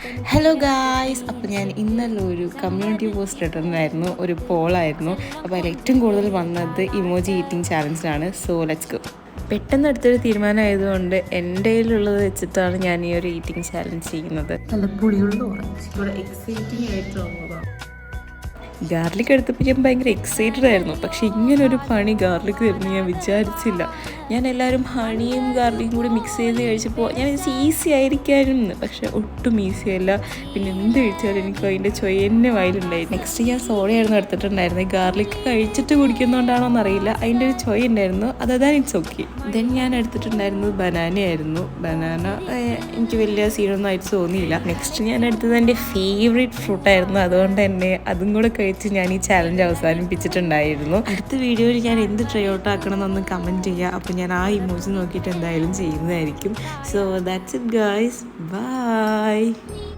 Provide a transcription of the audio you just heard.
Hello guys, അപ്പോൾ ഞാൻ ഇന്നലെ ഒരു കമ്മ്യൂണിറ്റി പോസ്റ്റ് ഇട്ടിട്ടുണ്ടായിരുന്നു, ഒരു പോളായിരുന്നു. അപ്പോൾ അതിൽ ഏറ്റവും കൂടുതൽ വന്നത് ഇമോജി ഈറ്റിംഗ് ചാലഞ്ചിലാണ്. So let's go. പെട്ടെന്ന് എടുത്തൊരു തീരുമാനമായതുകൊണ്ട് എൻ്റെ കയ്യിലുള്ളത് വെച്ചിട്ടാണ് ഞാൻ ഈ ഒരു ഈറ്റിംഗ് ചാലഞ്ച് ചെയ്യുന്നത്. നല്ല പുളിയുള്ള ഓറഞ്ച് എക്സൈറ്റിംഗ് ആയിട്ടുള്ളതാണ്. ഗാർലിക് എടുത്തപ്പോൾ ഞാൻ ഭയങ്കര എക്സൈറ്റഡ് ആയിരുന്നു. പക്ഷേ ഇങ്ങനൊരു പണി ഗാർലിക് തരുമെന്ന് ഞാൻ വിചാരിച്ചില്ല. ഞാൻ എല്ലാവരും ഹണിയും ഗാർലിക്കും കൂടി മിക്സ് ചെയ്ത് കഴിച്ചപ്പോൾ ഞാൻ ഈസി ആയിരിക്കാനും, പക്ഷെ ഒട്ടും ഈസി അല്ല. പിന്നെ എന്ത് കഴിച്ചാലും എനിക്ക് അതിൻ്റെ ചൊയ തന്നെ വായിലുണ്ടായിരുന്നു. നെക്സ്റ്റ് ഞാൻ സോഡയായിരുന്നു എടുത്തിട്ടുണ്ടായിരുന്നത്. ഗാർലിക് കഴിച്ചിട്ട് കുടിക്കുന്നതുകൊണ്ടാണോ എന്നറിയില്ല, അതിൻ്റെ ഒരു ചൊയ ഉണ്ടായിരുന്നു. അതാണ് ഇറ്റ്സ് ഓക്കെ. ദെൻ ഞാൻ എടുത്തിട്ടുണ്ടായിരുന്നത് ബനാനയായിരുന്നു. ബനാന എനിക്ക് വലിയ സീനൊന്നും ആയിട്ട് തോന്നിയില്ല. നെക്സ്റ്റ് ഞാൻ എടുത്തത് എൻ്റെ ഫേവറേറ്റ് ഫ്രൂട്ടായിരുന്നു. അതുകൊണ്ട് തന്നെ അതും കൂടെ കഴിച്ച് ഞാൻ ഈ ചാലഞ്ച് അവസാനിപ്പിച്ചിട്ടുണ്ടായിരുന്നു. അടുത്ത വീഡിയോയിൽ ഞാൻ എന്ത് ട്രൈ ഔട്ട് ആക്കണം എന്നൊന്ന് കമൻറ്റ് ചെയ്യുക. അപ്പോൾ ഞാൻ ആ ഇമോജി നോക്കിയിട്ട് എന്തായാലും ചെയ്യുന്നതായിരിക്കും. So that's it guys, by.